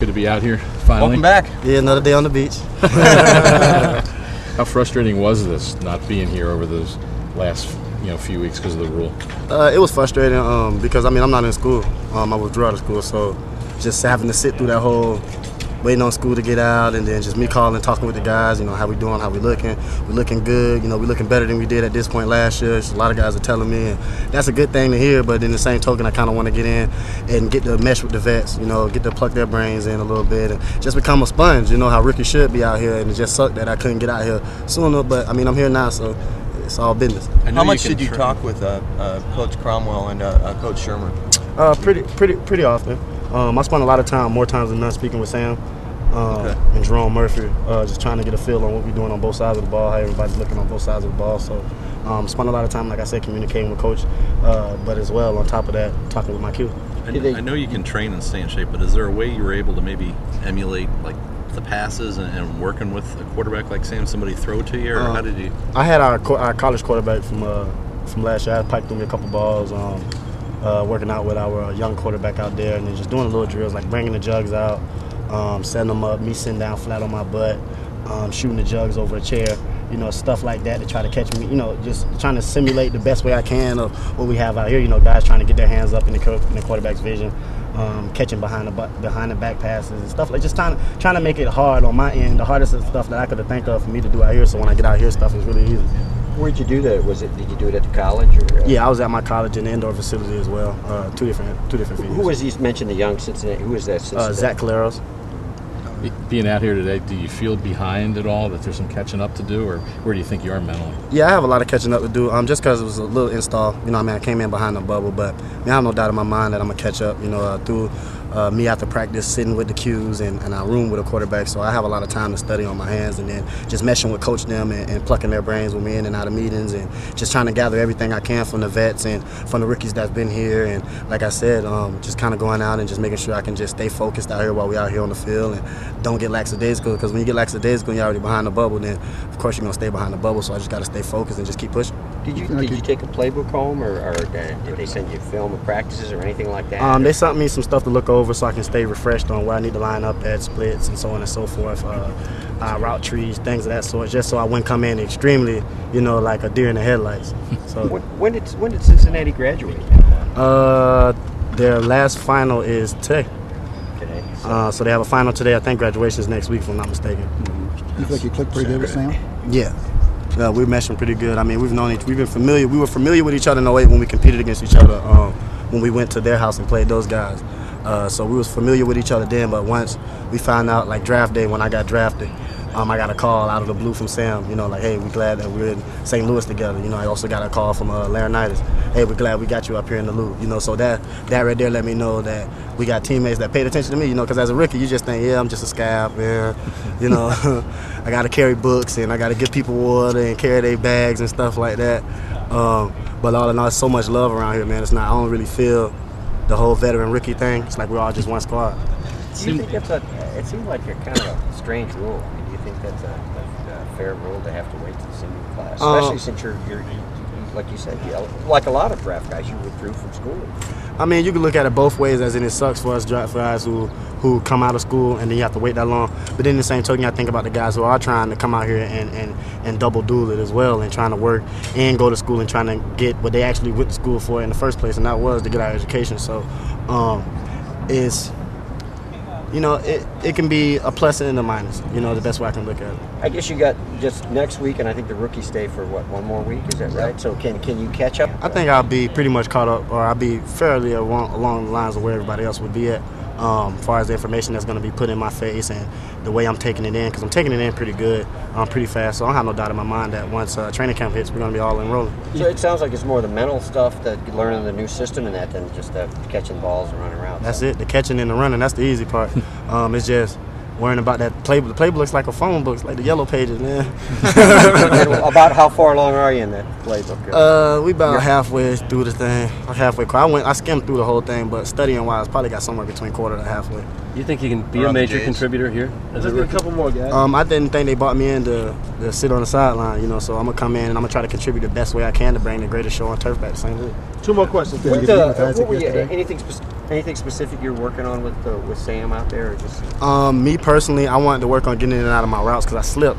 Good to be out here finally. Welcome back. Yeah, another day on the beach. How frustrating was this not being here over those last few weeks because of the rule? It was frustrating because I'm not in school. I withdrew out of school, so just having to sit through that whole waiting on school to get out, and then just me calling, talking with the guys, how we doing, how we looking. We're looking good, we're looking better than we did at this point last year. A lot of guys are telling me, and that's a good thing to hear, but in the same token, I kind of want to get in and get to mesh with the vets, get to pluck their brains in a little bit and just become a sponge, how rookies should be out here, and it just sucked that I couldn't get out here sooner, but I'm here now, so it's all business. How much did you talk with Coach Cromwell and Coach Shermer? Pretty often. I spent a lot of time, more times than none, speaking with Sam and Jerome Murphy, just trying to get a feel on what we're doing on both sides of the ball, how everybody's looking on both sides of the ball. So spent a lot of time, like I said, communicating with Coach, but as well, on top of that, talking with my Q. I know you can train and stay in shape, but is there a way you were able to maybe emulate like the passes and working with a quarterback like Sam, somebody throw to you, or how did you? I had our college quarterback from last year. I piped through me a couple balls, working out with our young quarterback out there, and then just doing little drills like bringing the jugs out, setting them up, me sitting down flat on my butt, shooting the jugs over a chair, stuff like that to try to catch me, just trying to simulate the best way I can of what we have out here. Guys trying to get their hands up in the quarterback's vision, catching behind the back passes and stuff like just trying to make it hard on my end, the hardest of the stuff that I could have think of for me to do out here. So when I get out here, stuff is really easy. Where'd you do that? Did you do it at the college? Or, Yeah, I was at my college in the indoor facility as well. Two different venues. Who was he mentioned? The young Cincinnati. Who was that? Zach Caleros. Being out here today, do you feel behind at all, that there's some catching up to do, or where do you think you are mentally? Yeah, I have a lot of catching up to do, just because it was a little install. I came in behind the bubble, but I have no doubt in my mind that I'm going to catch up, through me after practice, sitting with the Qs and I room with a quarterback, so I have a lot of time to study on my hands, and then just meshing with coach them and plucking their brains with me in and out of meetings, and just trying to gather everything I can from the vets and from the rookies that's been here, and like I said, just kind of going out and just making sure I can just stay focused out here while we're out here on the field and don't get lackadaisical, because when you get lackadaisical and you're already behind the bubble, then of course you're going to stay behind the bubble, so I just got to stay focused and just keep pushing. Did you take a playbook home, or did they send you film of practices or anything like that? They sent me some stuff to look over so I can stay refreshed on where I need to line up at splits and so on and so forth, route trees, things of that sort, just so I wouldn't come in extremely, like a deer in the headlights. So when did Cincinnati graduate? Their last final is today. Today. So they have a final today. I think graduation is next week, if I'm not mistaken. You think you clicked pretty good with Sam? Yeah. We're meshing pretty good. We've been familiar. We were familiar with each other in 08 when we competed against each other, when we went to their house and played those guys. So we was familiar with each other then, but once we found out, like draft day when I got drafted, I got a call out of the blue from Sam, like, hey, we're glad that we're in St. Louis together. I also got a call from Laronitis. Hey, we're glad we got you up here in the loop. So that right there let me know that we got teammates that paid attention to me, because as a rookie, you just think, yeah, I'm just a scab, man. I got to carry books and I got to give people water and carry their bags and stuff like that. But all in all, it's so much love around here, man. I don't really feel the whole veteran rookie thing. It's like we're all just one squad. Do you think it seems like a kind of a strange rule. Do you think that's a fair rule to have to wait to the senior class? Especially since you're like you said, like a lot of draft guys, you withdrew from school. You can look at it both ways, as in it sucks for us draft guys who come out of school and then you have to wait that long. But then in the same token, I think about the guys who are trying to come out here and double duel it as well, and trying to work and go to school and trying to get what they actually went to school for in the first place, and that was to get our education. So it's, it can be a plus and a minus, the best way I can look at it. I guess you got just next week, and I think the rookies stay for, one more week? Is that right? So can you catch up? I think I'll be pretty much caught up, or I'll be fairly along the lines of where everybody else would be at, as far as the information that's going to be put in my face and the way I'm taking it in, because I'm taking it in pretty good, pretty fast, so I don't have no doubt in my mind that once training camp hits, we're going to be all in rolling. So it sounds like it's more the mental stuff, that learning the new system and that, than just catching balls and running around. That's it, the catching and the running, that's the easy part. It's just worrying about that playbook. The playbook looks like a phone book, it's like the yellow pages, man. About how far along are you in that playbook? We about halfway through the thing. I skimmed through the whole thing, but studying wise, probably got somewhere between quarter to halfway. You think you can be a major contributor here? Let's get a couple more guys. I didn't think they brought me in to sit on the sideline, so I'm gonna come in and I'm gonna try to contribute the best way I can to bring the greatest show on turf back to St. Louis. 2 more questions. What were you, anything specific? Anything specific you're working on with Sam out there, or just? Me personally, I wanted to work on getting in and out of my routes because I slipped.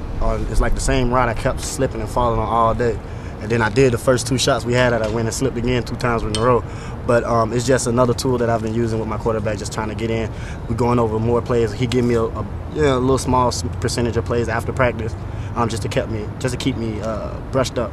It's like the same route I kept slipping and falling on all day. And then I did the first 2 shots we had at I went and slipped again 2 times in a row. But it's just another tool that I've been using with my quarterback, just trying to get in. We're going over more plays. He gave me a little small percentage of plays after practice, just to keep me brushed up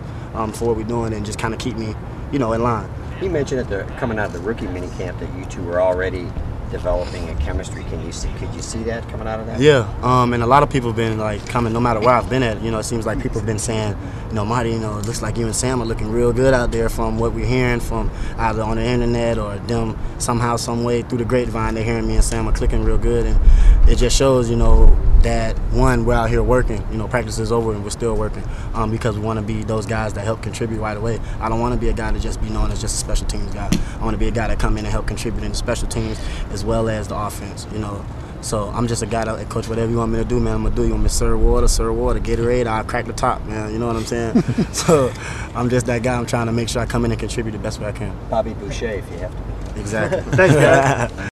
for what we're doing and just kind of keep me, in line. He mentioned coming out of the rookie mini camp that you two were already developing a chemistry. Could you see that coming out of that? Yeah, and a lot of people have been like coming, no matter where I've been at. It seems like people have been saying, Marty, it looks like you and Sam are looking real good out there from what we're hearing from either on the internet or them somehow, some way through the grapevine. They're hearing me and Sam are clicking real good, and it just shows, that one, we're out here working. Practice is over and we're still working because we want to be those guys that help contribute right away. I don't want to be a guy that just be known as just a special teams guy. I want to be a guy that come in and help contribute in the special teams as well as the offense. So I'm just a guy that, coach, whatever you want me to do, man, I'm gonna do. You want me to serve water, Gatorade, I'll crack the top, man. You know what I'm saying? So I'm just that guy. I'm trying to make sure I come in and contribute the best way I can. Bobby Boucher, if you have to be. Exactly. Thanks, guys.